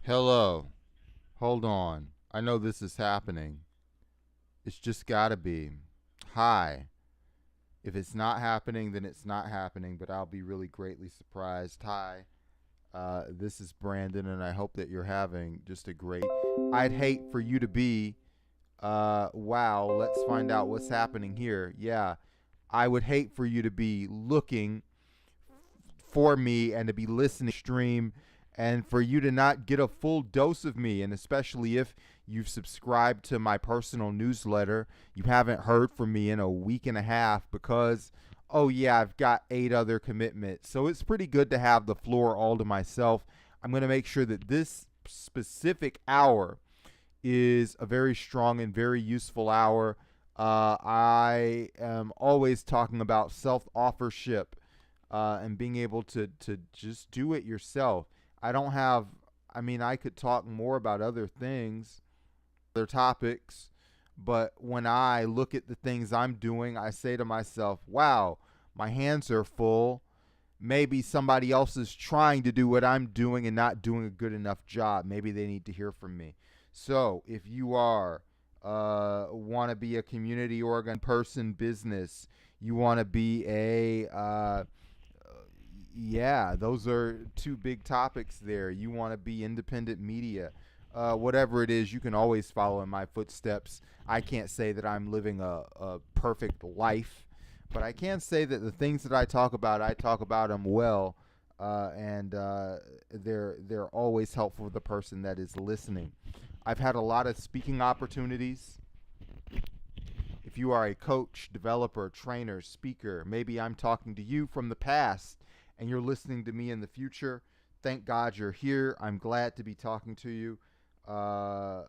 Hello. Hold on. I know this is happening. It's just gotta be. Hi. If it's not happening, then it's not happening, but I'll be really greatly surprised. Hi. This is Brandon, and I hope that you're having just a great. I'd hate for you to be. Wow, let's find out what's happening here. Yeah. I would hate for you to be looking for me and to be listening stream and for you to not get a full dose of me, and especially if you've subscribed to my personal newsletter, you haven't heard from me in a week and a half because oh yeah, I've got 8 other commitments. So it's pretty good to have the floor all to myself. I'm going to make sure that this specific hour is a very strong and very useful hour. I am always talking about self authorship and being able to just do it yourself. I don't have, I mean, I could talk more about other things, other topics, but when I look at the things I'm doing, I say to myself, wow, my hands are full. Maybe somebody else is trying to do what I'm doing and not doing a good enough job. Maybe they need to hear from me. So if you are want to be a community organ person business, you want to be a yeah, those are two big topics there. You want to be independent media. Whatever it is, you can always follow in my footsteps. I can't say that I'm living a perfect life, but I can say that the things that I talk about them well, and they're always helpful for the person that is listening. I've had a lot of speaking opportunities. If you are a coach, developer, trainer, speaker, maybe I'm talking to you from the past and you're listening to me in the future. Thank God you're here. I'm glad to be talking to you. Uh,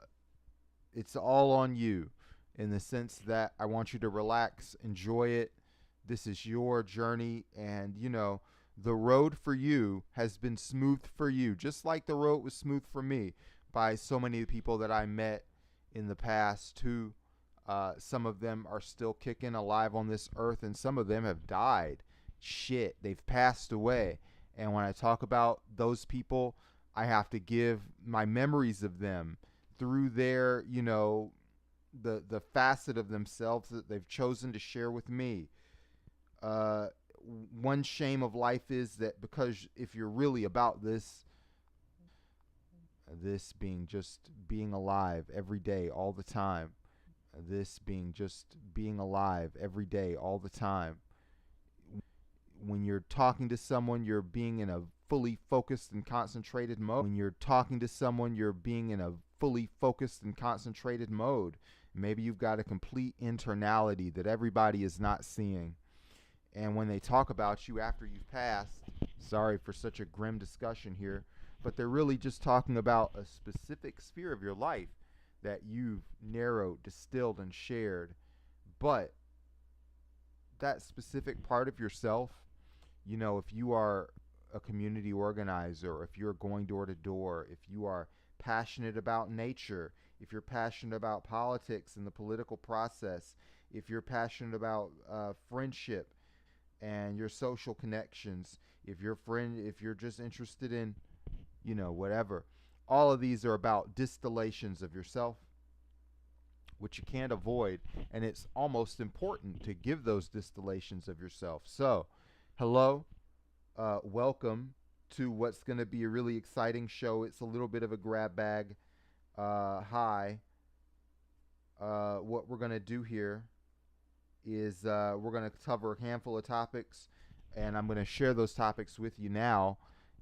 it's all on you in the sense that I want you to relax, enjoy it. This is your journey, and the road for you has been smooth for you, just like the road was smooth for me by so many people that I met in the past who some of them are still kicking alive on this earth, and some of them have died. Shit, they've passed away. And when I talk about those people, I have to give my memories of them through their, the facet of themselves that they've chosen to share with me. Uh, One shame of life is that because if you're really about this being just being alive every day, all the time, this being just being alive every day, all the time. When you're talking to someone, you're being in a fully focused and concentrated mode. When you're talking to someone, you're being in a fully focused and concentrated mode. Maybe you've got a complete internality that everybody is not seeing. And when they talk about you after you've passed, sorry for such a grim discussion here, but they're really just talking about a specific sphere of your life that you've narrowed, distilled, and shared. But that specific part of yourself, if you are a community organizer, if you're going door to door, if you are passionate about nature, if you're passionate about politics and the political process, if you're passionate about friendship and your social connections, if you're just interested in, whatever, all of these are about distillations of yourself, which you can't avoid, and it's almost important to give those distillations of yourself. So, hello, welcome to what's going to be a really exciting show. It's a little bit of a grab bag. Hi. What we're going to do here is we're going to cover a handful of topics, and I'm going to share those topics with you now.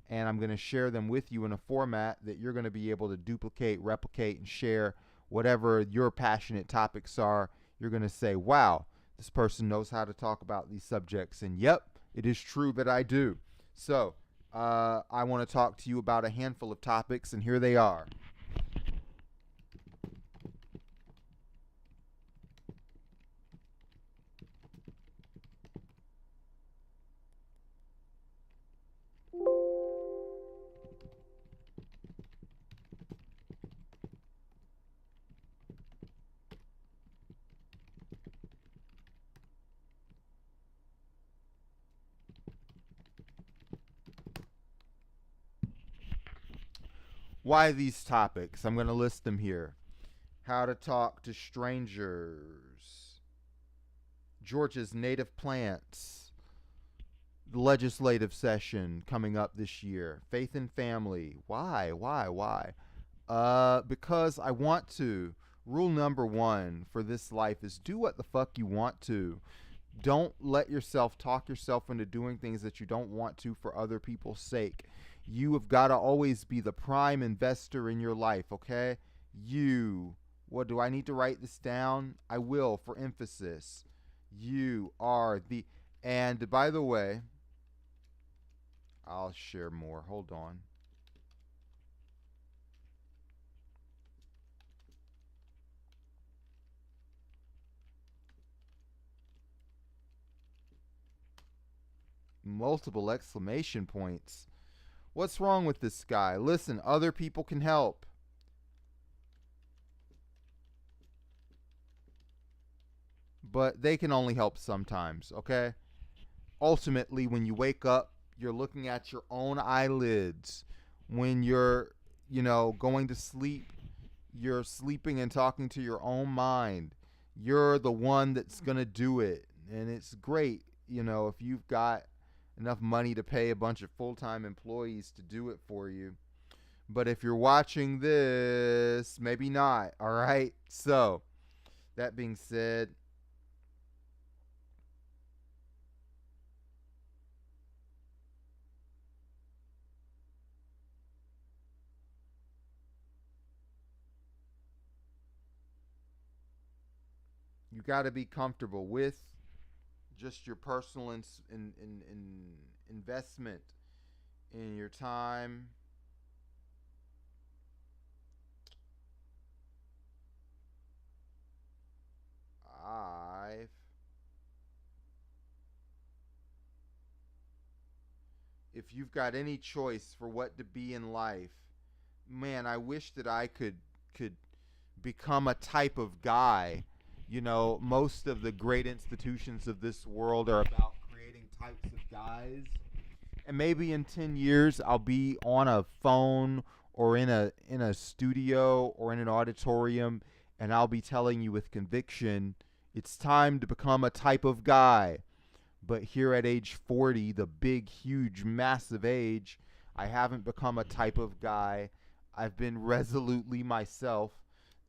And I'm going to share them with you in a format that you're going to be able to duplicate, replicate, and share whatever your passionate topics are. You're going to say, wow, this person knows how to talk about these subjects. And yep, it is true that I do. So I want to talk to you about a handful of topics, and here they are. Why these topics? I'm going to list them here. How to talk to strangers, Georgia's native plants, the legislative session coming up this year, faith and family. Why? Because I want to. Rule number one for this life is do what the fuck you want to. Don't let yourself talk yourself into doing things that you don't want to for other people's sake. You have got to always be the prime investor in your life, okay? You. What do I need to write this down? I will for emphasis. You are the. And by the way, I'll share more. Hold on. Multiple exclamation points. What's wrong with this guy? Listen, other people can help. But they can only help sometimes, okay? Ultimately, when you wake up, you're looking at your own eyelids. When you're, going to sleep, you're sleeping and talking to your own mind. You're the one that's going to do it. And it's great, if you've got enough money to pay a bunch of full-time employees to do it for you. But if you're watching this, maybe not, all right? So, that being said, you got to be comfortable with just your personal investment in your time. I've If you've got any choice for what to be in life, man, I wish that I could become a type of guy. Most of the great institutions of this world are about creating types of guys. And maybe in 10 years I'll be on a phone or in a studio or in an auditorium, and I'll be telling you with conviction it's time to become a type of guy. But here at age 40, the big, huge, massive age, I haven't become a type of guy. I've been resolutely myself.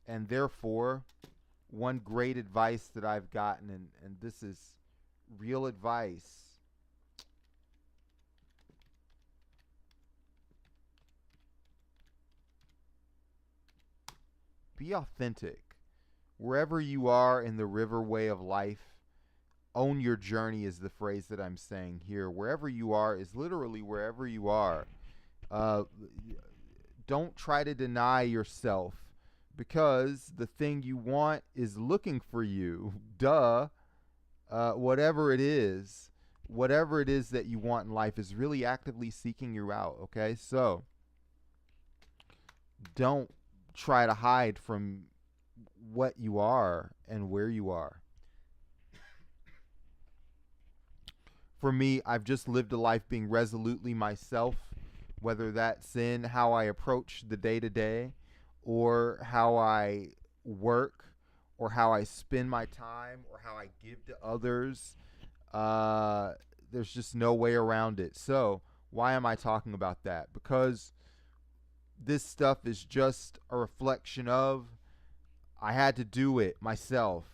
And therefore, one great advice that I've gotten, and this is real advice. Be authentic. Wherever you are in the riverway of life, own your journey is the phrase that I'm saying here. Wherever you are is literally wherever you are. Uh, don't try to deny yourself because the thing you want is looking for you. Duh. Whatever it is that you want in life is really actively seeking you out. Okay, so don't try to hide from what you are and where you are. For me, I've just lived a life being resolutely myself, whether that's in how I approach the day to day, or how I work, or how I spend my time, or how I give to others. Uh, there's just no way around it. So, why am I talking about that? Because this stuff is just a reflection of I had to do it myself.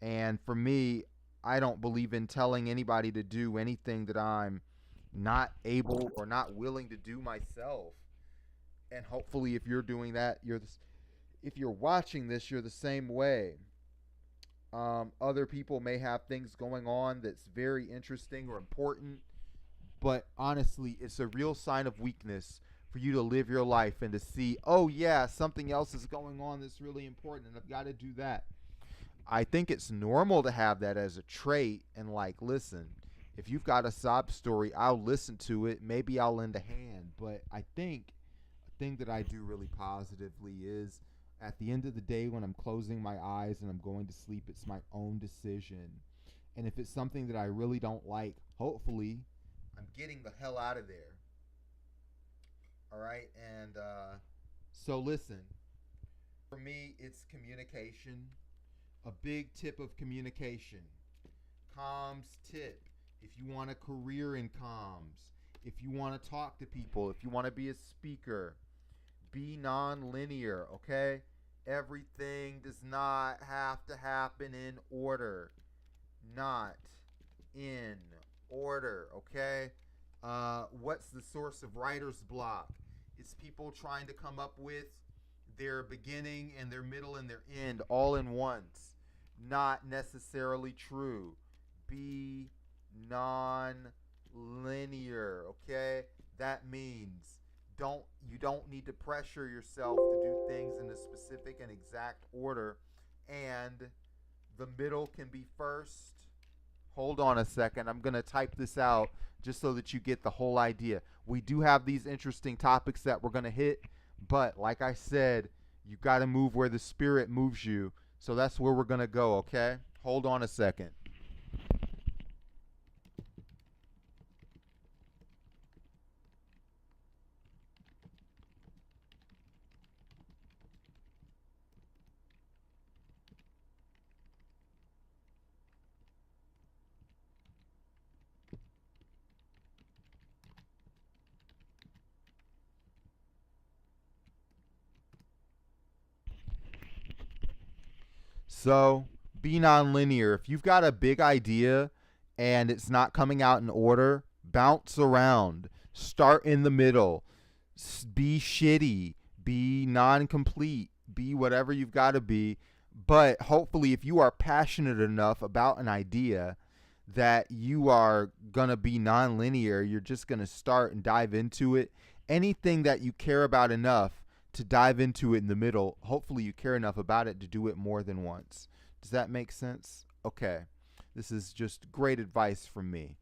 And for me, I don't believe in telling anybody to do anything that I'm not able or not willing to do myself. And hopefully, if you're doing that, if you're watching this, you're the same way. Other people may have things going on that's very interesting or important, but honestly, it's a real sign of weakness for you to live your life and to see, oh yeah, something else is going on that's really important, and I've got to do that. I think it's normal to have that as a trait and like, listen, if you've got a sob story, I'll listen to it. Maybe I'll lend a hand. But I think a thing that I do really positively is at the end of the day when I'm closing my eyes and I'm going to sleep, it's my own decision. And if it's something that I really don't like, hopefully I'm getting the hell out of there. All right. And So listen, for me, it's communication. A big tip of communication. Comms tip. If you want a career in comms, if you want to talk to people, if you want to be a speaker, be non-linear, okay? Everything does not have to happen in order. Not in order, okay? What's the source of writer's block? It's people trying to come up with their beginning and their middle and their end all in once. Not necessarily true. Be non-linear, okay? That means you don't need to pressure yourself to do things in a specific and exact order, and the middle can be first. Hold on a second. I'm going to type this out just so that you get the whole idea. We do have these interesting topics that we're going to hit, but like I said, you got to move where the spirit moves you. So that's where we're going to go, okay? Hold on a second. So be nonlinear. If you've got a big idea and it's not coming out in order, bounce around. Start in the middle. Be shitty. Be non complete. Be whatever you've got to be. But hopefully, if you are passionate enough about an idea that you are going to be non-linear, you're just going to start and dive into it. Anything that you care about enough to dive into it in the middle, hopefully you care enough about it to do it more than once. Does that make sense? Okay. This is just great advice from me.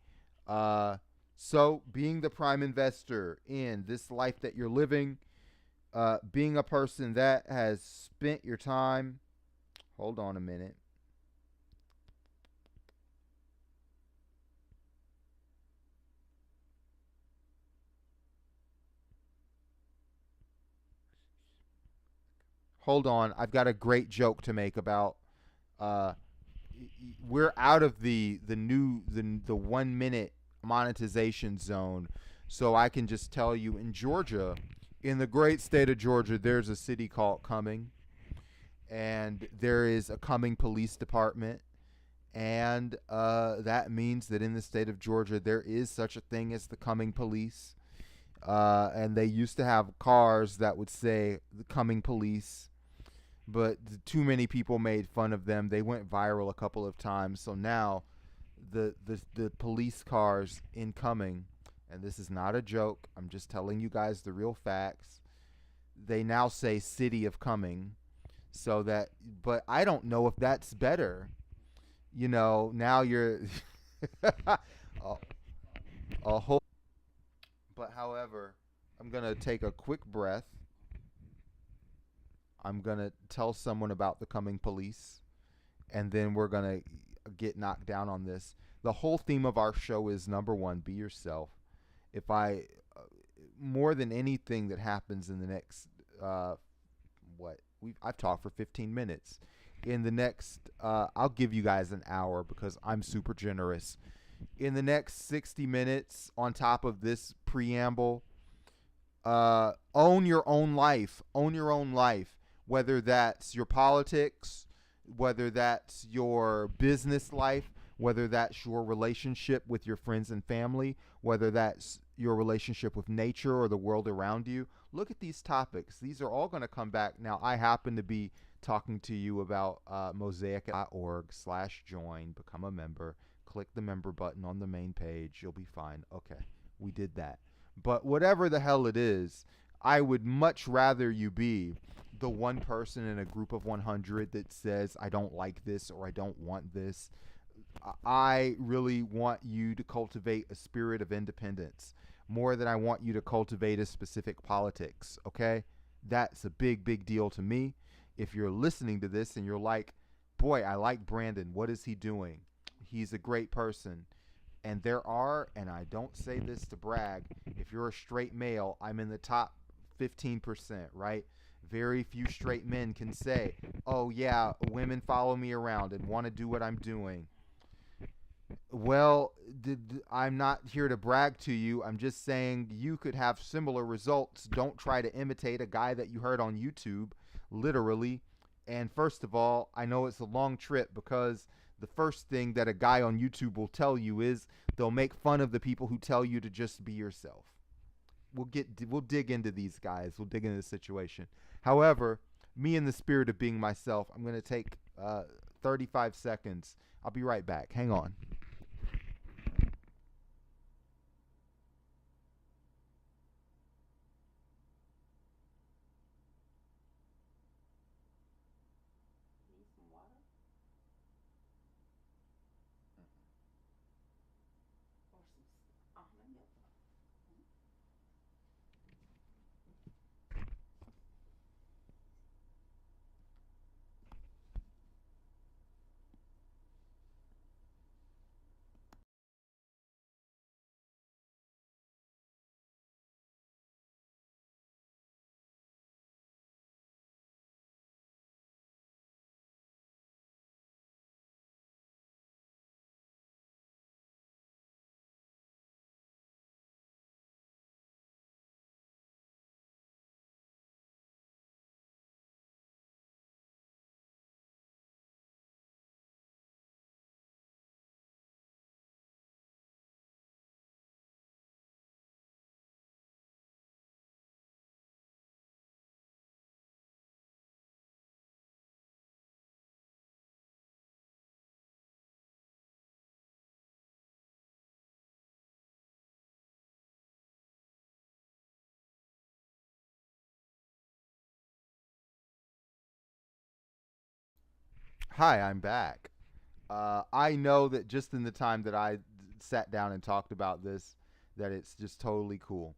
So, being the prime investor in this life that you're living, being a person that has spent your time. Hold on a minute. Hold on. I've got a great joke to make about uh, we're out of the 1 minute monetization zone, so I can just tell you in Georgia, in the great state of Georgia, there's a city called Cumming, and there is a Cumming Police Department, and that means that in the state of Georgia there is such a thing as the Cumming Police, and they used to have cars that would say the Cumming Police, but too many people made fun of them. They went viral a couple of times. So now the police cars incoming, and this is not a joke, I'm just telling you guys the real facts. They now say City of Cumming. So that, but I don't know if that's better. Now you're a, a whole. But however, I'm going to take a quick breath. I'm going to tell someone about the coming police, and then we're going to get knocked down on this. The whole theme of our show is number one, be yourself. If I, more than anything that happens in the next, I've talked for 15 minutes. In the next, I'll give you guys an hour because I'm super generous. In the next 60 minutes, on top of this preamble, own your own life. Own your own life. Whether that's your politics, whether that's your business life, whether that's your relationship with your friends and family, whether that's your relationship with nature or the world around you. Look at these topics. These are all going to come back. Now, I happen to be talking to you about mosaic.org/join, become a member. Click the member button on the main page. You'll be fine. Okay, we did that. But whatever the hell it is, I would much rather you be the one person in a group of 100 that says, I don't like this or I don't want this. I really want you to cultivate a spirit of independence more than I want you to cultivate a specific politics, okay? That's a big, big deal to me. If you're listening to this and you're like, boy, I like Brandon. What is he doing? He's a great person. And there are, and I don't say this to brag, if you're a straight male, I'm in the top 15%, right? Very few straight men can say, oh, yeah, women follow me around and want to do what I'm doing. Well, I'm not here to brag to you. I'm just saying you could have similar results. Don't try to imitate a guy that you heard on YouTube, literally. And first of all, I know it's a long trip because the first thing that a guy on YouTube will tell you is they'll make fun of the people who tell you to just be yourself. We'll dig into these guys. We'll dig into the situation. However, me in the spirit of being myself, I'm going to take 35 seconds. I'll be right back. Hang on. Hi, I'm back. I know that just in the time that I sat down and talked about this, that it's just totally cool.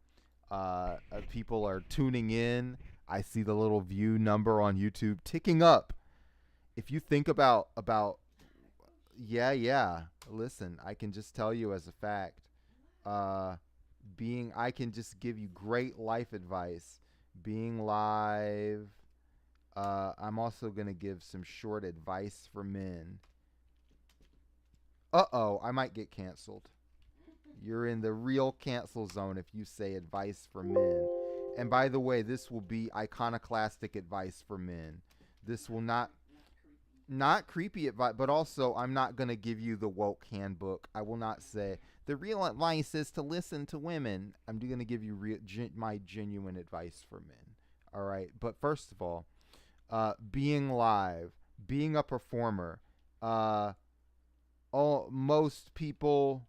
People are tuning in. I see the little view number on YouTube ticking up. If you think about yeah, yeah. Listen, I can just tell you as a fact. Uh, I can just give you great life advice. Being live. I'm also gonna give some short advice for men. Uh-oh, I might get canceled. You're in the real cancel zone if you say advice for men. And by the way, this will be iconoclastic advice for men. This will not creepy advice, but also I'm not going to give you the woke handbook. I will not say the real advice is to listen to women. I'm going to give you my genuine advice for men. All right. But first of all, being live, being a performer, uh, most people.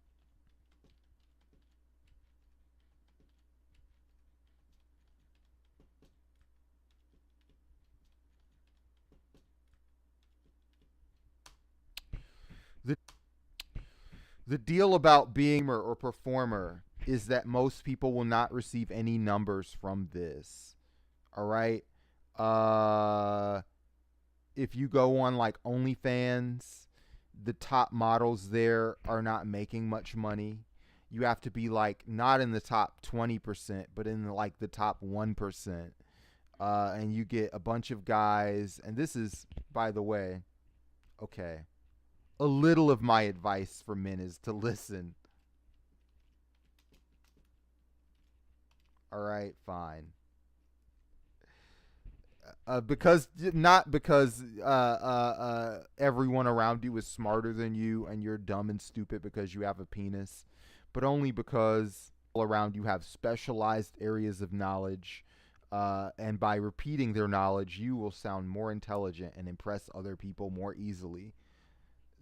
The the deal about being or performer is that most people will not receive any numbers from this. All right. Uh, if you go on like OnlyFans, the top models there are not making much money. You have to be like not in the top 20%, but in like the top 1%. And you get a bunch of guys. And this is, by the way, okay. A little of my advice for men is to listen. All right, fine. Because not because everyone around you is smarter than you and you're dumb and stupid because you have a penis, but only because all around you have specialized areas of knowledge, and by repeating their knowledge, you will sound more intelligent and impress other people more easily.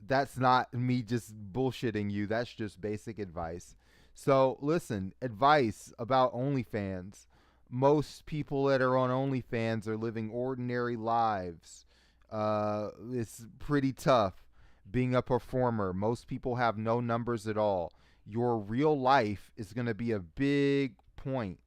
That's not me just bullshitting you. That's just basic advice. So listen, advice about OnlyFans. Most people that are on OnlyFans are living ordinary lives. It's pretty tough being a performer. Most people have no numbers at all. Your real life is going to be a big point.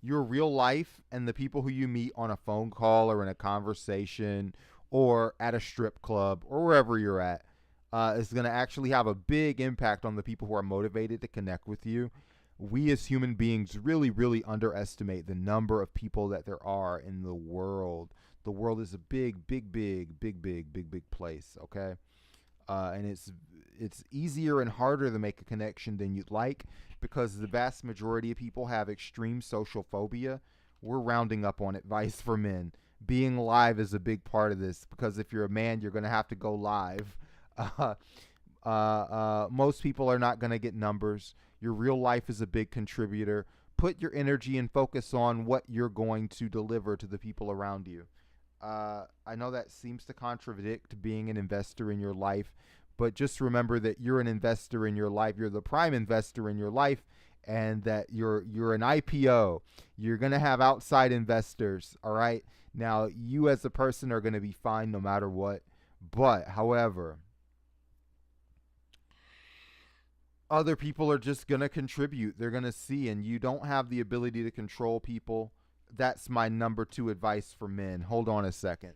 Your real life and the people who you meet on a phone call or in a conversation or at a strip club or wherever you're at is going to actually have a big impact on the people who are motivated to connect with you. We as human beings really, really underestimate the number of people that there are in the world. The world is a big, big, big, big, big, big, big place. Okay, and it's easier and harder to make a connection than you'd like because the vast majority of people have extreme social phobia. We're rounding up on advice for men. Being live is a big part of this because if you're a man, you're going to have to go live. Uh, most people are not going to get numbers. Your real life is a big contributor. Put your energy and focus on what you're going to deliver to the people around you. I know that seems to contradict being an investor in your life, but just remember that you're an investor in your life. You're the prime investor in your life, and that you're an IPO. You're gonna have outside investors. All right. Now, you as a person are gonna be fine no matter what. But, however, other people are just going to contribute. They're going to see, and you don't have the ability to control people. That's my number 2 advice for men. Hold on a second.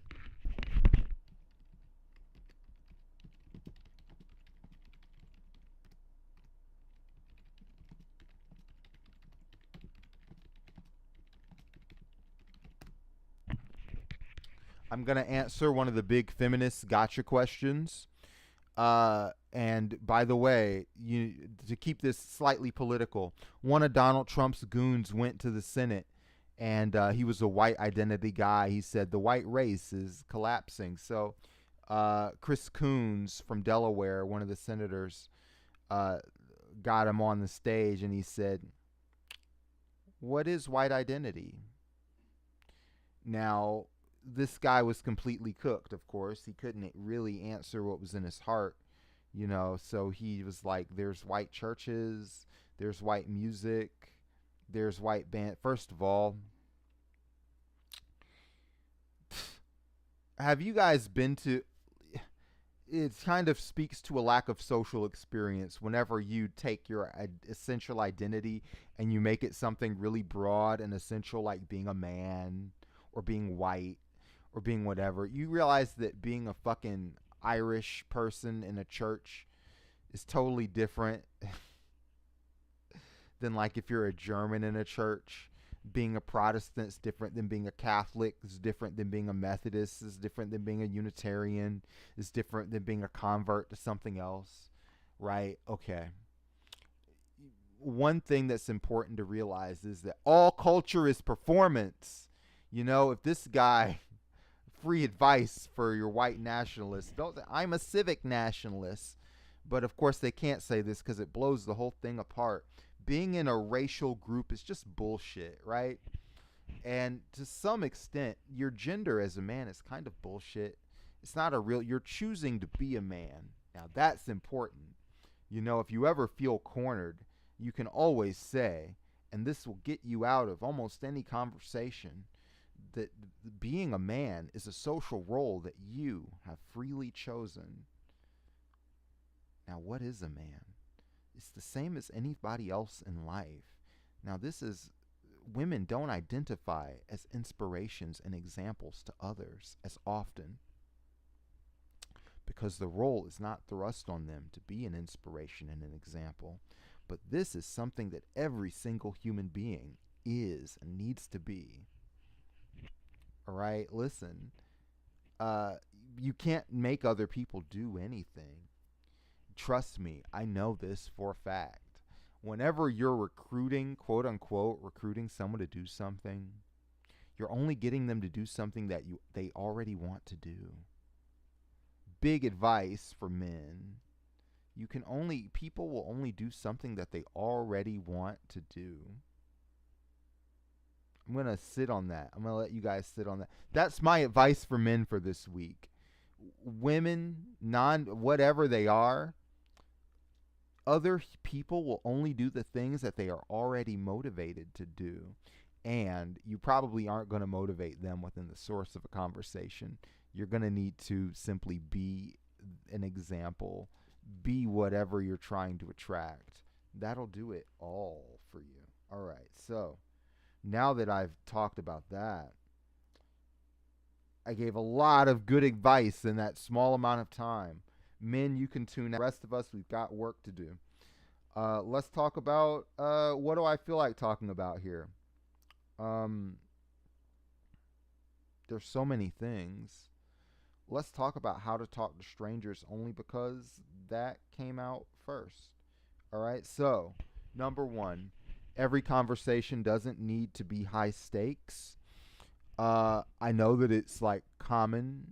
I'm going to answer one of the big feminist gotcha questions. And by the way, to keep this slightly political, one of Donald Trump's goons went to the Senate, and he was a white identity guy. He said the white race is collapsing. So Chris Coons from Delaware, one of the senators, uh, got him on the stage, and he said, "What is white identity?" Now, this guy was completely cooked, of course. He couldn't really answer what was in his heart, so he was like, there's white churches, there's white music, there's white band. First of all, have you guys been to it kind of speaks to a lack of social experience whenever you take your essential identity and you make it something really broad and essential, like being a man or being white or being whatever. You realize that being a fucking Irish person in a church is totally different than like if you're a German in a church. Being a Protestant is different than being a Catholic, is different than being a Methodist, is different than being a Unitarian, is different than being a convert to something else, right? Okay. One thing that's important to realize is that all culture is performance. If this guy, free advice for your white nationalists, don't, I'm a civic nationalist, but of course they can't say this because it blows the whole thing apart. Being in a racial group is just bullshit, right? And to some extent, your gender as a man is kind of bullshit. It's not a real, you're choosing to be a man. Now, that's important. If you ever feel cornered, you can always say, and this will get you out of almost any conversation, that being a man is a social role that you have freely chosen. Now, what is a man? It's the same as anybody else in life. Now, women don't identify as inspirations and examples to others as often because the role is not thrust on them to be an inspiration and an example. But this is something that every single human being is and needs to be. All right, listen, you can't make other people do anything. Trust me, I know this for a fact. Whenever you're recruiting, quote unquote, recruiting someone to do something, you're only getting them to do something that they already want to do. Big advice for men. People will only do something that they already want to do. I'm going to sit on that. I'm going to let you guys sit on that. That's my advice for men for this week. Women, whatever they are, other people will only do the things that they are already motivated to do. And you probably aren't going to motivate them within the source of a conversation. You're going to need to simply be an example, be whatever you're trying to attract. That'll do it all for you. All right. So Now that I've talked about that, I gave a lot of good advice in that small amount of time. Men, you can tune out. The rest of us, we've got work to do. Let's talk about what do I feel like talking about here? Um, there's so many things. Let's talk about how to talk to strangers only because that came out first. All right. So, number one, every conversation doesn't need to be high stakes. I know that it's like common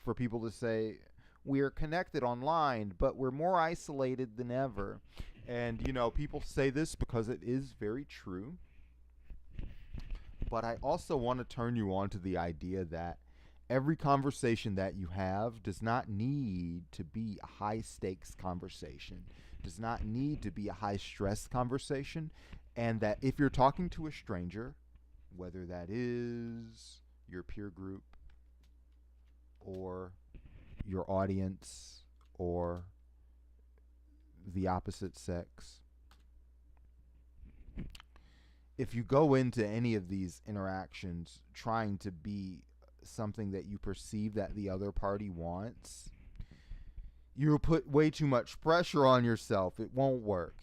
for people to say, we're connected online, but we're more isolated than ever. And, people say this because it is very true. But I also want to turn you on to the idea that every conversation that you have does not need to be a high stakes conversation, does not need to be a high stress conversation. And that if you're talking to a stranger, whether that is your peer group or your audience or the opposite sex, if you go into any of these interactions trying to be something that you perceive that the other party wants, you'll put way too much pressure on yourself. It won't work.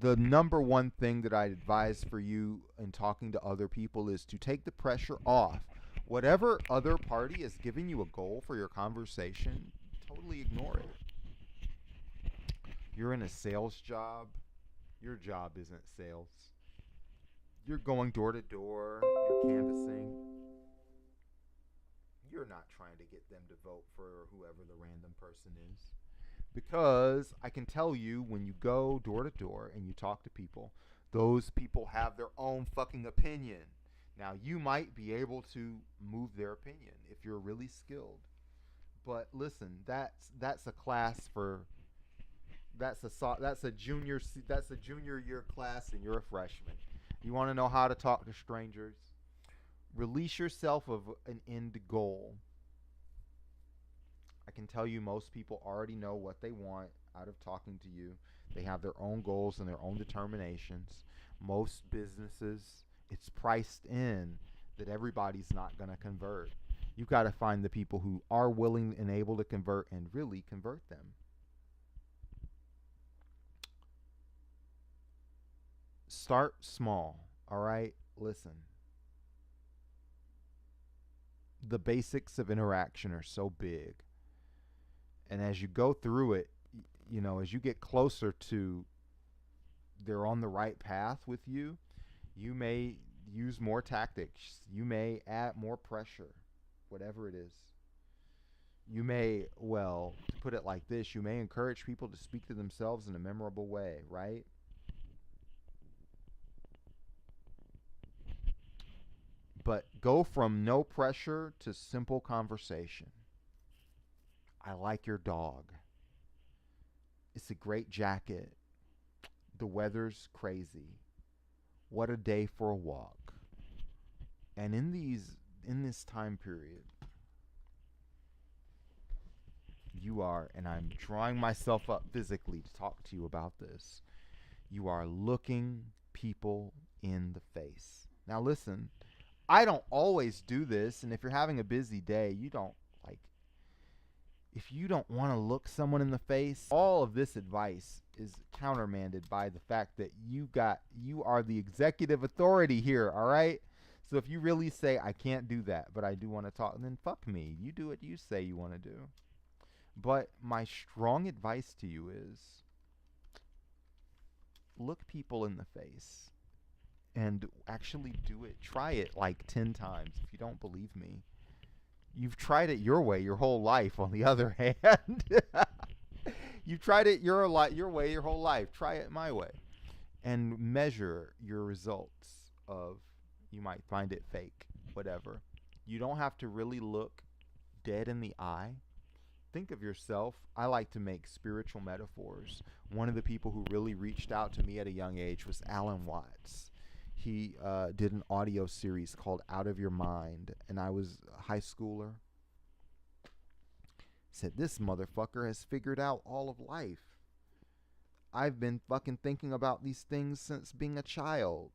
The number one thing that I advise for you in talking to other people is to take the pressure off. Whatever other party is giving you a goal for your conversation, totally ignore it. You're in a sales job. Your job isn't sales. You're going door to door. You're canvassing. You're not trying to get them to vote for whoever the random person is. Because I can tell you, when you go door to door and you talk to people, those people have their own fucking opinion. Now, you might be able to move their opinion if you're really skilled. But listen, that's a class for that's a junior year class and you're a freshman. You want to know how to talk to strangers? Release yourself of an end goal. I can tell you most people already know what they want out of talking to you. They have their own goals and their own determinations. Most businesses, it's priced in that everybody's not going to convert. You've got to find the people who are willing and able to convert and really convert them. Start small, all right? Listen. The basics of interaction are so big. And as you go through it, as you get closer to they're on the right path with you, you may use more tactics. You may add more pressure, whatever it is. You may, to put it like this, you may encourage people to speak to themselves in a memorable way, right? But go from no pressure to simple conversation. I like your dog. It's a great jacket. The weather's crazy. What a day for a walk. And in this time period, you are, and I'm drawing myself up physically to talk to you about this, you are looking people in the face. Now listen, I don't always do this, and if you're having a busy day, if you don't want to look someone in the face, all of this advice is countermanded by the fact that you are the executive authority here, all right? So if you really say, I can't do that, but I do want to talk, then fuck me. You do what you say you want to do. But my strong advice to you is look people in the face and actually do it. Try it like 10 times if you don't believe me. You've tried it your way your whole life, on the other hand. You've tried it your way your whole life. Try it my way. And measure your results of, you might find it fake, whatever. You don't have to really look dead in the eye. Think of yourself. I like to make spiritual metaphors. One of the people who really reached out to me at a young age was Alan Watts. He did an audio series called Out of Your Mind, and I was a high schooler. Said, this motherfucker has figured out all of life. I've been fucking thinking about these things since being a child.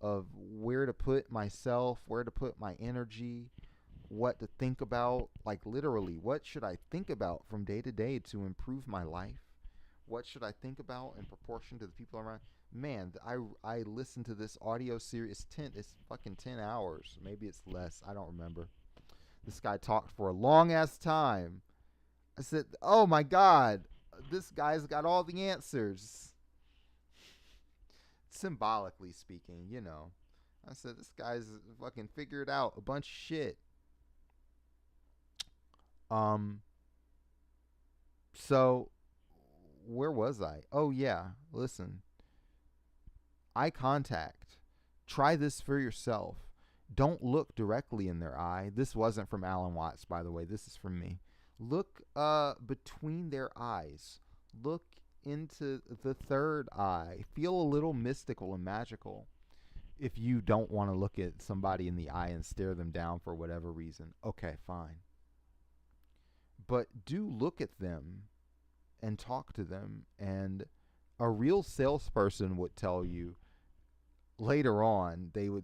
of where to put myself, where to put my energy, what to think about. Like literally, what should I think about from day to day to improve my life? What should I think about in proportion to the people around? Man, I listened to this audio series. It's fucking 10 hours. Maybe it's less. I don't remember. This guy talked for a long ass time. I said, "Oh my god, this guy's got all the answers." Symbolically speaking, you know. I said, "This guy's fucking figured out a bunch of shit." Um so where was I? Oh yeah, listen. Eye contact. Try this for yourself. Don't look directly in their eye. This wasn't from Alan Watts, by the way. This is from me. Look between their eyes. Look into the third eye. Feel a little mystical and magical if you don't want to look at somebody in the eye and stare them down for whatever reason. Okay, fine. But do look at them and talk to them. And a real salesperson would tell you later on, they would